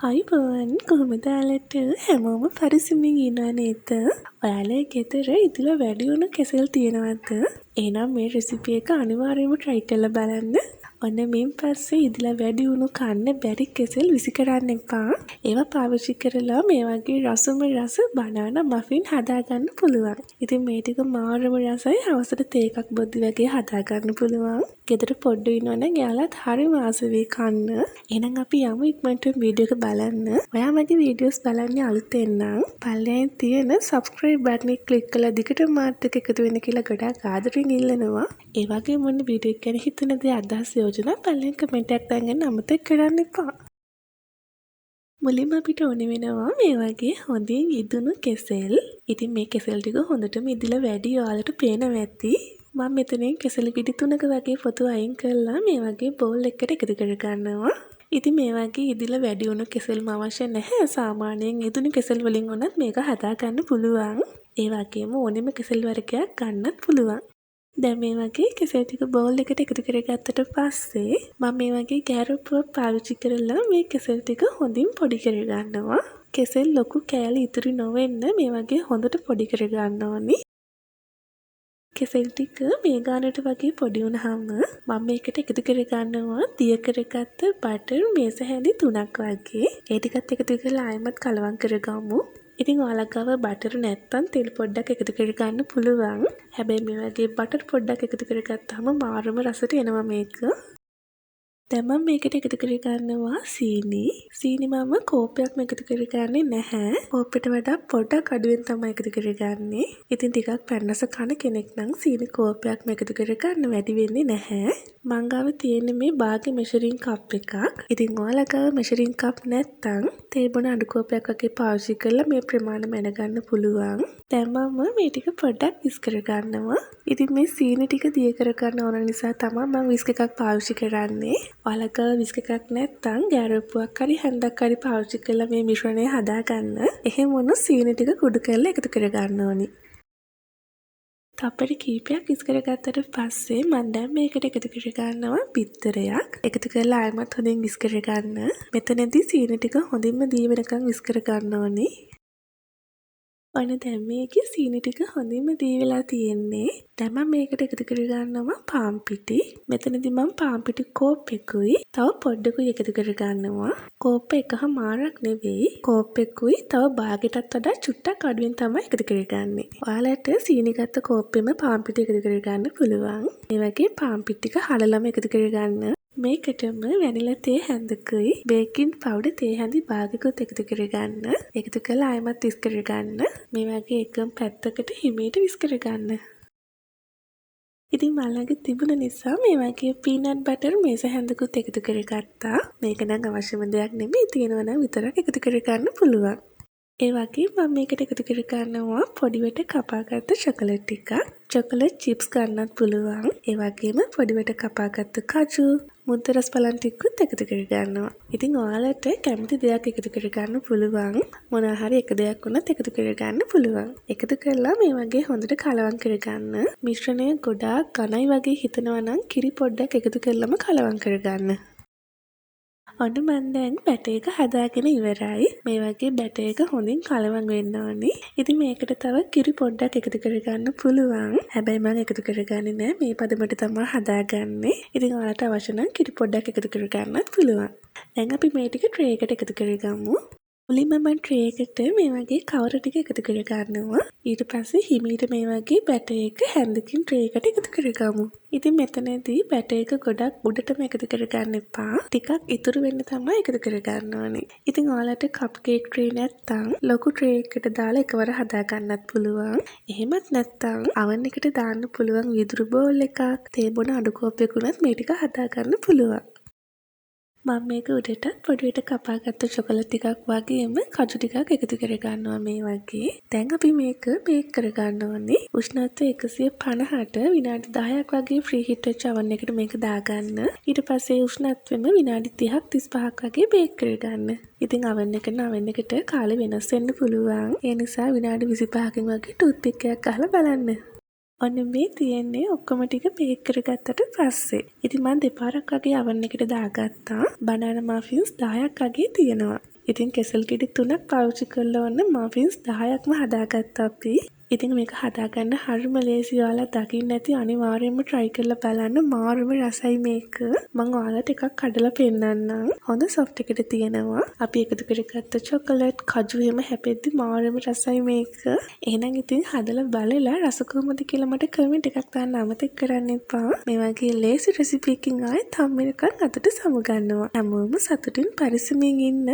අයිබෝන් කොහොමද ඔයාලට හැමෝම පරිස්සමින් ඉන්නවා නේද? ඔයාලේ ගෙදර ඉදලා වැඩි වුණ කෙසෙල් තියෙනවද? එහෙනම් මේ රෙසිපි එක අනිවාර්යයෙන්ම try කරලා බලන්න. ඔන්න මින් පස්සේ ඉදලා වැඩි වුණු කන්න බැරි කෙසෙල් විසි කරන්න එපා. ඒවා පාවිච්චි කරලා මේ වගේ රසම රස බනානා මෆින් හදාගන්න පුළුවන්. ඉතින් මේ ටික මාරම රසයි. හවසට තේ එකක් බොද්දි වගේ හදාගන්න පුළුවන්. ගෙදර පොඩ්ඩු ඉන්නවනම් එයාලත් හරිම ආස වෙයි කන්න. එහෙනම් අපි යමු ඉක්මනට වීඩියෝ එක බලන්න. ඔයා මගේ වීඩියෝස් බලන්නේ අලුතෙන් නම් පල්ලෙන් තියෙන subscribe button එක click කරලා දිගටම මාත් එක්ක එකතු වෙන්න කියලා ගොඩාක් ආදරෙන් ඉල්ලනවා. ඒ වගේම මොන වීඩියෝ එක ගැන හිතන දේ අදහස් යෝජනා පල්ලෙන් කමෙන්ට් එකක් දාන්න අමතක කරන්න එපා. මුලින්ම අපිට ඕනේ වෙනවා මේ වගේ හොඳින් ඉදුණු කෙසෙල්. ඉතින් මේ කෙසෙල් ටික හොඳටම ඉදලා වැඩි ඔයාලට පේනවා ඇති. මම මෙතනින් කෙසෙල් පිටි 3ක වගේ පොතු අයින් කරලා මේ වගේ බෝල් එකකට එකතු කර ගන්නවා. ඉතින් මේ වගේ ඉදලා වැඩි වුණු කෙසෙල්ම අවශ්‍ය නැහැ. සාමාන්‍යයෙන් ඉදුණු කෙසෙල් වලින් උනත් මේක හදා ගන්න පුළුවන්. ඒ වගේම ඕනෙම කෙසෙල් වර්ගයක් ගන්නත් පුළුවන්. දැන් මේ වගේ කෙසෙල් ටික බෝල් එකට එකතු කරගත්තට පස්සේ මම මේ වගේ ගැරප්පුවක් පාවිච්චි කරලා මේ කෙසෙල් ටික හොඳින් පොඩි කරගන්නවා. කෙසෙල් ලොකු කෑලි ඉතුරු නොවෙන්න මේ වගේ හොඳට පොඩි කරගන්න ඕනි. කෙසෙල් ටික මේ ගානට වගේ පොඩි වුණාම මම මේකට එකතු කරගන්නවා දිය කරගත්ත බටර් මේස හැඳි 3ක් වගේ. ඒ ටිකත් එකතු කරලා ආයෙමත් කලවම් කරගමු. ඉතින් ඔයාලා ගාව බටර් නැත්තම් තෙල් පොඩ්ඩක් එකතු කරගන්න පුළුවන්. හැබැයි මේ වගේ බටර් පොඩ්ඩක් එකතු කරගත්තාම මාරම රසට එනවා මේක. දැන් මම මේකට එකතු කරගන්නවා සීනි. සීනි මම කෝප්පයක්ම එකතු කරගන්නේ නැහැ. කෝප්පෙට වඩා පොඩ්ඩක් අඩුවෙන් තමයි එකතු කරගන්නේ. ඉතින් ටිකක් පැන්නස කන කෙනෙක් නම් සීනි කෝප්පයක්ම එකතු කරගන්න වැඩි වෙන්නේ නැහැ. මං ගාව තියෙන්නේ මේ බාගේ මෙෂරින් කප් එකක්. ඉතින් ඔයාලා ගාව මෙෂරින් කප් නැත්තම් තේ බොන අඩු කෝප්පයක් වගේ පාවිච්චි කරලා මේ ප්‍රමාණය මැනගන්න පුළුවන්. දැන් මම මේ ටික පොඩ්ඩක් විස් කරගන්නවා. ඉතින් මේ සීනි ටික දිය කරගන්න ඕන නිසා තමයි මම විස්ක් එකක් පාවිච්චි කරන්නේ. ඔයාලා ගාව විස්ක් එකක් නැත්තම් ගැරප්පුවක් හරි හැන්දක් හරි පාවිච්චි කරලා මේ මිශ්‍රණය හදාගන්න. එහෙම වුණොත් සීනි ටික කුඩු කරලා එකතු කරගන්න ඕනි. තප්පර කීපයක් විස් කරගත්තට පස්සේ මම දැන් මේකට එකතු කරගන්නවා බිත්තරයක්. එකතු කරලා ආයෙමත් හොඳින් විස් කරගන්න. මෙතනදී සීනි ටික හොඳින්ම දී වෙනකන් විස් කරගන්න ඕනි. ඔන්න දැන් මේකේ සීනි ටික හොඳින්ම දී වෙලා තියෙන්නේ. දැන් මම මේකට එකතු කරගන්නවා පාන් පිටි. මෙතනදී මම පාන් පිටි කෝප්පෙකුයි තව පොඩ්ඩකුයි එකතු කරගන්නවා. කෝප්ප එකමාරක් නෙවෙයි. කෝප්පෙකුයි තව භාගයටත් වඩා චුට්ටක් අඩුවෙන් තමයි එකතු කරගන්නේ. ඔයාලට සීනි ගත්ත කෝප්පෙම පාන් පිටි එකතු කරගන්න පුළුවන්. මේ වගේ පාන් පිටි ටික හලලම එකතු කරගන්න. මේකටම වැනිලා තේ හැඳකුයි බේකින් පවුඩර් තේ හැඳි භාගයකට එකතු කරගන්න. එකතු කරලා ආයෙමත් විස් කරගන්න. මේ වගේ එකම පැත්තකට හිමීට විස් කරගන්න. ඉතින් මල් ළඟ තිබුණ නිසා මේ වගේ පීනට් බටර් මේස හැඳකුත් එකතු කරගත්තා. මේක නම් අවශ්‍යම දෙයක් නෙමෙයි. තියෙනවා නම් විතරක් එකතු කරගන්න පුළුවන්. ඒ වගේ මම මේකට එකතු කරගන්නවා පොඩිවට කපාගත්ත චොකලට් ටිකක්. චොකලට් චිප්ස් ගන්නත් පුළුවන්. ඒ වගේම පොඩිවට කපාගත්ත කජු, මුද්ද රස බලන් ටිකකුත් එකතු කරගන්නවා. ඉතින් ඔයාලට කැමති දෙයක් එකතු කරගන්න පුළුවන්. මොනවා හරි එක දෙයක් වුණත් එකතු කරගන්න පුළුවන්. එකතු කරලා මේ වගේ හොඳට කලවම් කරගන්න. මිශ්‍රණය ගොඩාක් ඝනයි වගේ හිතනවා නම් කිරි පොඩ්ඩක් එකතු කරලම කලවම් කරගන්න. ඔන්න මම දැන් බැටර් එක හදාගෙන ඉවරයි. මේ වගේ බැටර් එක හොඳින් කලවම් වෙන්න ඕනේ. ඉතින් මේකට තව කිරි පොඩ්ඩක් එකතු කරගන්න පුළුවන්. හැබැයි මම එකතු කරගන්නේ නැහැ. මේ පදමට තමයි හදාගන්නේ. ඉතින් ඔයාලට අවශ්‍ය නම් කිරි පොඩ්ඩක් එකතු කරගන්නත් පුළුවන්. දැන් අපි මේ ටික ට්‍රේ එකට එකතු කරගමු. මුලින්ම මම ට්‍රේ එකට මේ වගේ කවර ටික එකතු කරගන්නවා. ඊට පස්සේ හිමීට මේ වගේ බැටර් එක හැන්දකින් ට්‍රේ එකට එකතු කරගමු. ඉතින් මෙතනදී බැටර් එක ගොඩක් උඩටම එකතු කරගන්න එපා. ටිකක් ඉතුරු වෙන්න තමයි එකතු කරගන්න ඕනේ. ඉතින් ඔයාලට කප් කේක් ට්‍රේ නැත්තම් ලොකු ට්‍රේ එකකට දාලා එකවර හදා ගන්නත් පුළුවන්. එහෙමත් නැත්තම් අවන් එකට දාන්න පුළුවන් වීදුරු බෝල් එකක්, තේ බොන අඩු කෝප්පයකුණත් මේ ටික හදා ගන්න පුළුවන්. මම මේක උඩට පොඩියට කපාගත්ත චොකලට් ටිකක් වගේම කජු ටිකක් එකතු කරගන්නවා මේ වගේ. දැන් අපි මේක බේක් කරගන්න ඕනේ. උෂ්ණත්වය 150ට විනාඩි 10ක් වගේ ෆ්‍රී හීට් වෙච්ච oven එකට මේක දාගන්න. ඊට පස්සේ උෂ්ණත්වෙම විනාඩි 30ක් 35ක් වගේ බේක් කරගන්න. ඉතින් oven එක නම් එකට කාලය වෙනස් වෙන්න පුළුවන්. ඒ නිසා විනාඩි 25කින් වගේ ටූත් පික් එකක් අහලා බලන්න. ඔන්න මේ තියෙන්නේ ඔක්කොම ටික බේක් කරගත්තට පස්සේ. ඉතින් මම දෙපාරක් වගේ oven එකට දාගත්තා. බනානා මෆින්ස් 10ක් වගේ තියෙනවා. ඉතින් කෙසල් ගෙඩි 3ක් පාවිච්චි කරලා ඔන්න මෆින්ස් 10ක්ම හදාගත්තා අපි. ඉතින් මේක හදාගන්න හරිම ලේසි. ඔයාලා දකින්න ඇති අනිවාර්යයෙන්ම try කරලා බලන්න. මාරුම රසයි මේක. මම ඔයාලට එකක් කඩලා පෙන්නන්නම්. හොඳ soft එකට තියෙනවා. අපි එකතු කරගත්ත chocolate, කජු එහෙම හැපෙද්දි මාරුම රසයි මේක. එහෙනම් ඉතින් හදලා බලලා රස කොහොමද කියලා මට comment එකක් දාන්න අමතක කරන්න එපා. මේ වගේ ලේසි recipe එකකින් ආයෙත් හම්බ වෙනකන් අතට සමුගන්නවා. හැමෝම සතුටින් පරිස්සමින් ඉන්න.